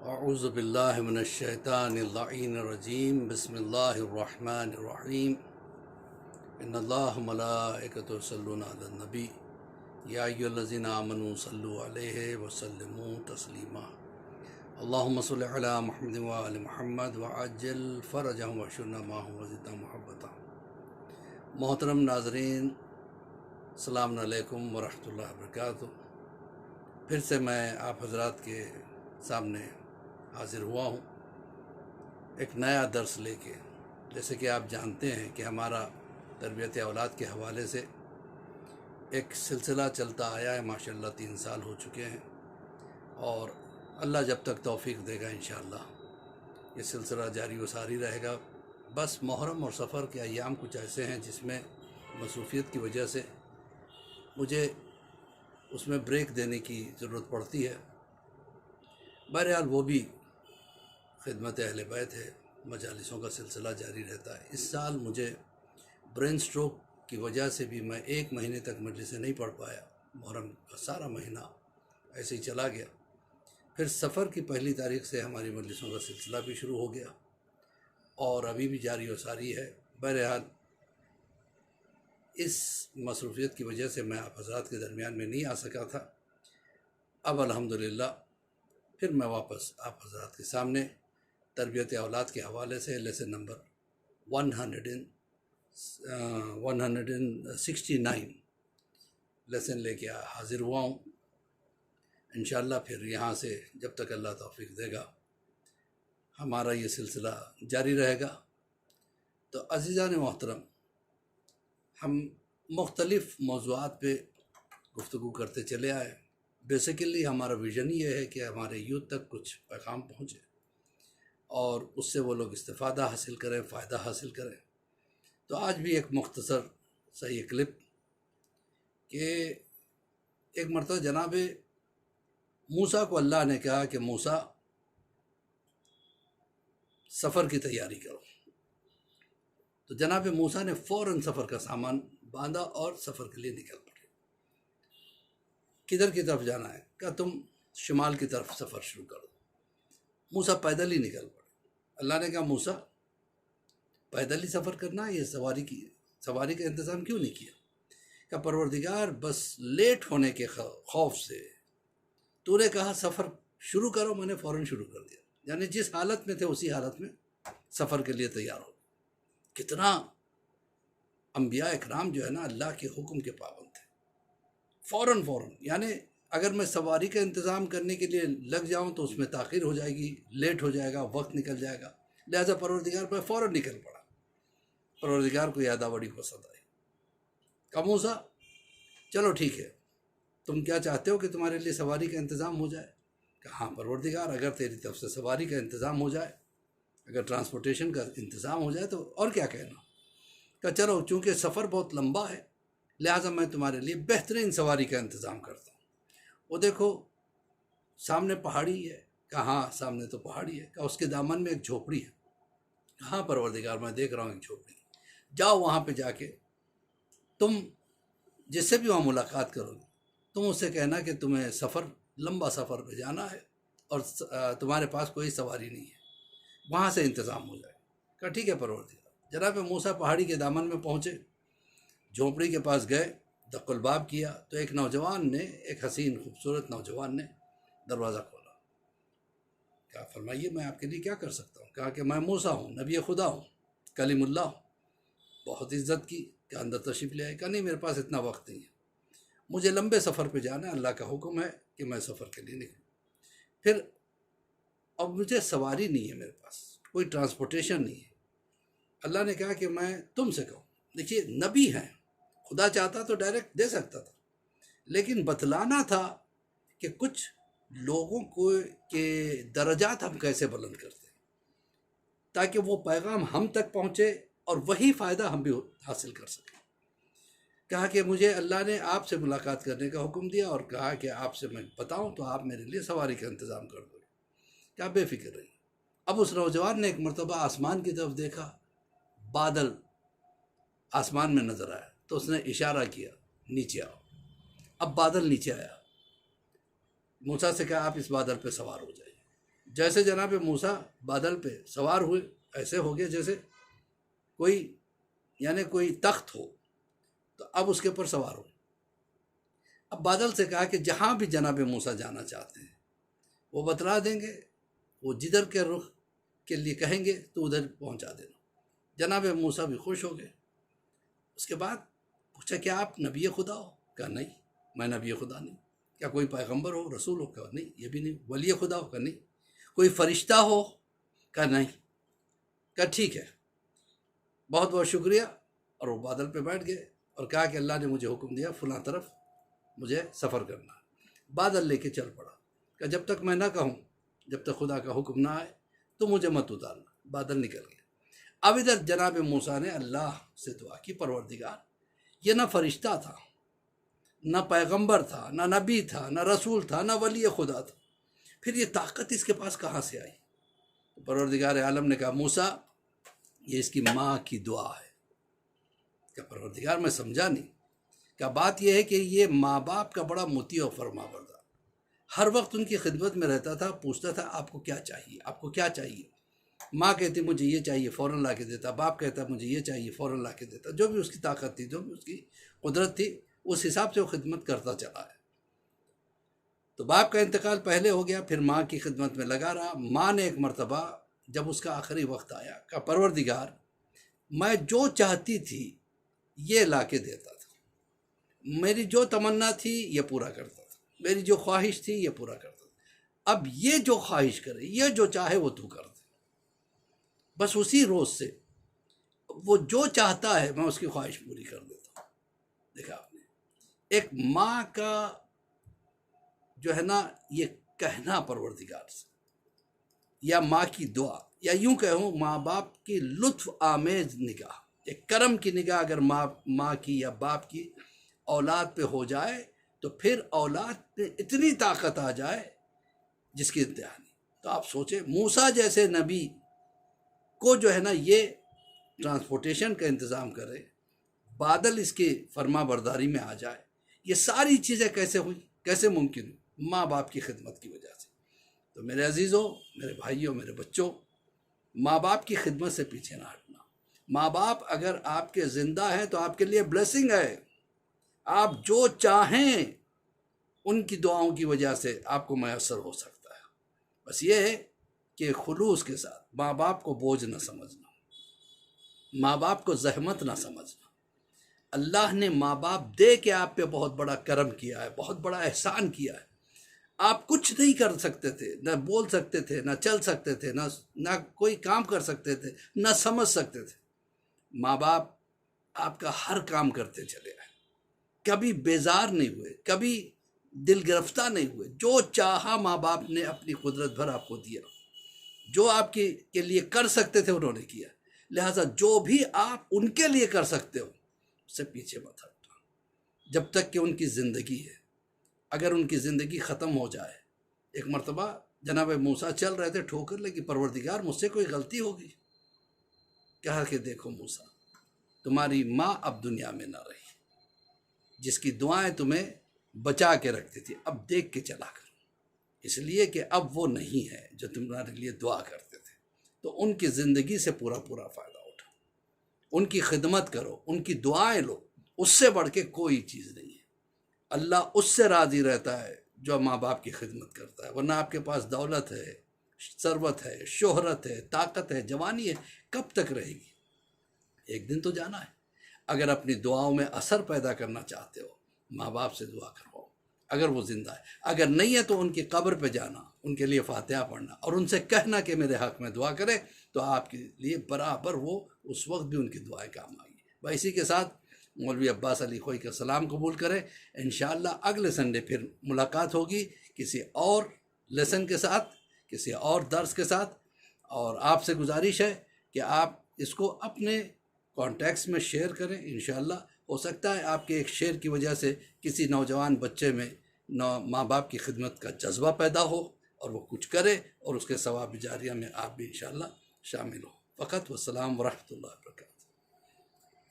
اعوذ باللہ من الشیطان اللعین الرجیم بسم اللہ الرحمن الرحیم ان اللہ ملائکۃ یصلون علی النبی یا ایھا الذین آمنوا صلوا علیہ وسلموا تسلیما اللہم صل علی محمد وآل محمد وعجل فرجہم واشرنا معہم وزدنا محبتا۔ محترم ناظرین، السلام علیکم ورحمۃ اللہ وبرکاتہ۔ پھر سے میں آپ حضرات کے سامنے حاضر ہوا ہوں ایک نیا درس لے کے۔ جیسے کہ آپ جانتے ہیں کہ ہمارا تربیت اولاد کے حوالے سے ایک سلسلہ چلتا آیا ہے، ماشاءاللہ 3 سال ہو چکے ہیں، اور اللہ جب تک توفیق دے گا انشاءاللہ یہ سلسلہ جاری و ساری رہے گا۔ بس محرم اور سفر کے ایام کچھ ایسے ہیں جس میں مصروفیت کی وجہ سے مجھے اس میں بریک دینے کی ضرورت پڑتی ہے۔ بہرحال وہ بھی خدمت اہل بیت ہے، مجالسوں کا سلسلہ جاری رہتا ہے۔ اس سال مجھے برین سٹروک کی وجہ سے بھی میں 1 مہینے تک مجلسیں نہیں پڑھ پایا۔ محرم کا سارا مہینہ ایسے ہی چلا گیا۔ پھر سفر کی 1 تاریخ سے ہماری مجلسوں کا سلسلہ بھی شروع ہو گیا اور ابھی بھی جاری و ساری ہے۔ بہرحال اس مصروفیت کی وجہ سے میں آپ حضرات کے درمیان میں نہیں آ سکا تھا۔ اب الحمدللہ پھر میں واپس آپ حضرات کے سامنے تربیت اولاد کے حوالے سے لیسن نمبر 169 لیسن لے کے حاضر ہوا ہوں۔ انشاءاللہ پھر یہاں سے جب تک اللہ توفیق دے گا ہمارا یہ سلسلہ جاری رہے گا۔ تو عزیزان محترم، ہم مختلف موضوعات پہ گفتگو کرتے چلے آئے۔ بیسیکلی ہمارا ویژن یہ ہے کہ ہمارے یوتھ تک کچھ پیغام پہنچے اور اس سے وہ لوگ استفادہ حاصل کریں، فائدہ حاصل کریں۔ تو آج بھی ایک مختصر سا یہ کلپ کہ ایک مرتبہ جناب موسیٰ کو اللہ نے کہا کہ موسیٰ سفر کی تیاری کرو۔ تو جناب موسیٰ نے فوراً سفر کا سامان باندھا اور سفر کے لیے نکل پڑے۔ کدھر کی طرف جانا ہے؟ کہا تم شمال کی طرف سفر شروع کرو۔ موسیٰ پیدل ہی نکل پڑے۔ اللہ نے کہا موسیٰ پیدل ہی سفر کرنا ہے، یہ سواری کا انتظام کیوں نہیں کیا؟ کہا پروردگار بس لیٹ ہونے کے خوف سے تو نے کہا سفر شروع کرو، میں نے فوراً شروع کر دیا۔ یعنی جس حالت میں تھے اسی حالت میں سفر کے لیے تیار ہو۔ کتنا انبیاء اکرام جو ہے نا اللہ کے حکم کے پابند تھے۔ فوراً یعنی اگر میں سواری کا انتظام کرنے کے لیے لگ جاؤں تو اس میں تاخیر ہو جائے گی، لیٹ ہو جائے گا، وقت نکل جائے گا، لہذا پروردگار پر فوراً نکل پڑا۔ پروردگار کو یادہ بڑی پسند آئی۔ کہا موسیٰ چلو ٹھیک ہے، تم کیا چاہتے ہو کہ تمہارے لیے سواری کا انتظام ہو جائے؟ کہا ہاں پروردگار، اگر تیری طرف سے سواری کا انتظام ہو جائے، اگر ٹرانسپورٹیشن کا انتظام ہو جائے تو اور کیا کہنا۔ کہا چلو چونکہ سفر بہت لمبا ہے لہٰذا میں تمہارے لیے بہترین سواری کا انتظام کرتا ہوں۔ وہ دیکھو سامنے پہاڑی ہے۔ کہا ہاں سامنے تو پہاڑی ہے۔ کہا اس کے دامن میں ایک جھوپڑی ہے۔ ہاں پروردگار میں دیکھ رہا ہوں ایک جھوپڑی۔ جاؤ وہاں پہ جا کے تم جس سے بھی وہاں ملاقات کرو گے تم اس سے کہنا کہ تمہیں لمبا سفر پہ جانا ہے اور تمہارے پاس کوئی سواری نہیں ہے، وہاں سے انتظام ہو جائے۔ کہا ٹھیک ہے پروردگار۔ جناب موسیٰ پہاڑی کے دامن میں پہنچے، جھونپڑی کے پاس گئے، دق الباب کیا تو ایک نوجوان نے، ایک حسین خوبصورت نوجوان نے دروازہ کھولا۔ کہا فرمائیے میں آپ کے لیے کیا کر سکتا ہوں؟ کہا کہ میں موسیٰ ہوں، نبی خدا ہوں، کلیم اللہ ہوں۔ بہت عزت کی کہ اندر تشریف لے آئے۔ کہا نہیں میرے پاس اتنا وقت نہیں ہے، مجھے لمبے سفر پہ جانا ہے، اللہ کا حکم ہے کہ میں سفر کے لیے نکلوں۔ پھر اب مجھے سواری نہیں ہے، میرے پاس کوئی ٹرانسپورٹیشن نہیں ہے۔ اللہ نے کہا کہ میں تم سے کہوں، دیکھیے نبی ہیں، خدا چاہتا تو ڈائریکٹ دے سکتا تھا، لیکن بتلانا تھا کہ کچھ لوگوں کو کے درجات ہم کیسے بلند کرتے ہیں تاکہ وہ پیغام ہم تک پہنچے اور وہی فائدہ ہم بھی حاصل کر سکیں۔ کہا کہ مجھے اللہ نے آپ سے ملاقات کرنے کا حکم دیا اور کہا کہ آپ سے میں بتاؤں تو آپ میرے لیے سواری کا انتظام کر دو۔ کیا بے فکر رہی۔ اب اس نوجوان نے ایک مرتبہ آسمان کی طرف دیکھا، بادل آسمان میں نظر آیا تو اس نے اشارہ کیا نیچے آؤ۔ اب بادل نیچے آیا، موسیٰ سے کہا آپ اس بادل پہ سوار ہو جائیے۔ جیسے جناب موسیٰ بادل پہ سوار ہوئے ایسے ہو گیا جیسے کوئی تخت ہو، تو اب اس کے اوپر سوار ہو۔ اب بادل سے کہا کہ جہاں بھی جناب موسیٰ جانا چاہتے ہیں وہ بتلا دیں گے، وہ جدھر کے رخ کے لیے کہیں گے تو ادھر پہنچا دینا۔ جناب موسیٰ بھی خوش ہو گئے۔ اس کے بعد پوچھا کہ آپ نبی خدا ہو؟ کہا نہیں، میں نبی خدا نہیں۔ کیا کوئی پیغمبر ہو، رسول ہو؟ کہا نہیں، یہ بھی نہیں۔ ولی خدا ہو؟ کہا نہیں۔ کوئی فرشتہ ہو؟ کہا نہیں۔ کہا ٹھیک ہے، بہت بہت شکریہ۔ اور وہ بادل پہ بیٹھ گئے اور کہا کہ اللہ نے مجھے حکم دیا فلاں طرف مجھے سفر کرنا ہے۔ بادل لے کے چل پڑا کہ جب تک میں نہ کہوں، جب تک خدا کا حکم نہ آئے تو مجھے مت اتارنا۔ بادل نکل گیا۔ اب ادھر جناب موسیٰ نے اللہ سے دعا کی، پروردگار یہ نہ فرشتہ تھا، نہ پیغمبر تھا، نہ نبی تھا، نہ رسول تھا، نہ ولی خدا تھا، پھر یہ طاقت اس کے پاس کہاں سے آئی؟ تو پروردگار عالم نے کہا موسیٰ یہ اس کی ماں کی دعا ہے۔ کہ پروردگار میں سمجھا نہیں۔ کہ بات یہ ہے کہ یہ ماں باپ کا بڑا مطیع و فرما بردار، ہر وقت ان کی خدمت میں رہتا تھا، پوچھتا تھا آپ کو کیا چاہیے، آپ کو کیا چاہیے۔ ماں کہتی مجھے یہ چاہیے، فوراً لا کے دیتا۔ باپ کہتا مجھے یہ چاہیے، فوراً لا کے دیتا۔ جو بھی اس کی طاقت تھی، جو بھی اس کی قدرت تھی، اس حساب سے وہ خدمت کرتا چلا ہے۔ تو باپ کا انتقال پہلے ہو گیا، پھر ماں کی خدمت میں لگا رہا۔ ماں نے ایک مرتبہ جب اس کا آخری وقت آیا کہ پروردگار میں جو چاہتی تھی یہ لا کے دیتا تھا، میری جو تمنا تھی یہ پورا کرتا تھا، میری جو خواہش تھی یہ پورا کرتا تھا، اب یہ جو خواہش کرے، یہ جو چاہے وہ تو کر دے۔ بس اسی روز سے وہ جو چاہتا ہے میں اس کی خواہش پوری کر دیتا ہوں۔ دیکھا آپ نے، ایک ماں کا جو ہے نا یہ کہنا پروردگار سے، یا ماں کی دعا، یا یوں کہوں ماں باپ کی لطف آمیز نگاہ، ایک کرم کی نگاہ اگر ماں کی یا باپ کی اولاد پہ ہو جائے تو پھر اولاد پہ اتنی طاقت آ جائے جس کی انتہا نہیں۔ تو آپ سوچیں موسیٰ جیسے نبی کو جو ہے نا یہ ٹرانسپورٹیشن کا انتظام کرے، بادل اس کی فرما برداری میں آ جائے، یہ ساری چیزیں کیسے ہوئی، کیسے ممکن ہوئی؟ ماں باپ کی خدمت کی وجہ سے۔ تو میرے عزیزوں، میرے بھائیوں، میرے بچوں، ماں باپ کی خدمت سے پیچھے نہ ہٹنا۔ ماں باپ اگر آپ کے زندہ ہیں تو آپ کے لیے بلیسنگ ہے۔ آپ جو چاہیں ان کی دعاؤں کی وجہ سے آپ کو میسر ہو سکتا ہے۔ بس یہ ہے کہ خلوص کے ساتھ ماں باپ کو بوجھ نہ سمجھنا، ماں باپ کو زحمت نہ سمجھنا۔ اللہ نے ماں باپ دے کے آپ پہ بہت بڑا کرم کیا ہے، بہت بڑا احسان کیا ہے۔ آپ کچھ نہیں کر سکتے تھے، نہ بول سکتے تھے، نہ چل سکتے تھے، نہ کوئی کام کر سکتے تھے، نہ سمجھ سکتے تھے۔ ماں باپ آپ کا ہر کام کرتے چلے آئے، کبھی بیزار نہیں ہوئے، کبھی دل گرفتہ نہیں ہوئے۔ جو چاہا ماں باپ نے اپنی قدرت بھر آپ کو دیا، جو آپ کے لیے کر سکتے تھے انہوں نے کیا۔ لہٰذا جو بھی آپ ان کے لیے کر سکتے ہو اس سے پیچھے مت ہٹنا، جب تک کہ ان کی زندگی ہے۔ اگر ان کی زندگی ختم ہو جائے، ایک مرتبہ جناب موسیٰ چل رہے تھے، ٹھوکر لگی، پروردگار مجھ سے کوئی غلطی ہوگی؟ کہا کہ دیکھو موسیٰ، تمہاری ماں اب دنیا میں نہ رہی، جس کی دعائیں تمہیں بچا کے رکھتی تھی، اب دیکھ کے چلا کرو، اس لیے کہ اب وہ نہیں ہے جو تمہارے لیے دعا کرتے تھے۔ تو ان کی زندگی سے پورا فائدہ اٹھا، ان کی خدمت کرو، ان کی دعائیں لو، اس سے بڑھ کے کوئی چیز نہیں ہے۔ اللہ اس سے راضی رہتا ہے جو ماں باپ کی خدمت کرتا ہے، ورنہ آپ کے پاس دولت ہے، ثروت ہے، شہرت ہے، طاقت ہے، جوانی ہے، کب تک رہے گی؟ ایک دن تو جانا ہے۔ اگر اپنی دعاؤں میں اثر پیدا کرنا چاہتے ہو، ماں باپ سے دعا کرواؤ اگر وہ زندہ ہے، اگر نہیں ہے تو ان کی قبر پہ جانا، ان کے لیے فاتحہ پڑھنا اور ان سے کہنا کہ میرے حق میں دعا کرے، تو آپ کے لیے برابر وہ اس وقت بھی ان کی دعائیں کام آئیں گی۔ بھائی اسی کے ساتھ مولوی عباس علی خوئی کا سلام قبول کریں۔ انشاءاللہ اگلے سنڈے پھر ملاقات ہوگی کسی اور لیسن کے ساتھ، کسی اور درس کے ساتھ، اور آپ سے گزارش ہے کہ آپ اس کو اپنے کانٹیکٹس میں شیئر کریں۔ انشاءاللہ ہو سکتا ہے آپ کے ایک شیئر کی وجہ سے کسی نوجوان بچے میں ماں باپ کی خدمت کا جذبہ پیدا ہو اور وہ کچھ کرے، اور اس کے ثواب جاریہ میں آپ بھی انشاءاللہ شامل ہو۔ فقط والسلام ورحمۃ اللہ وبرکاتہ۔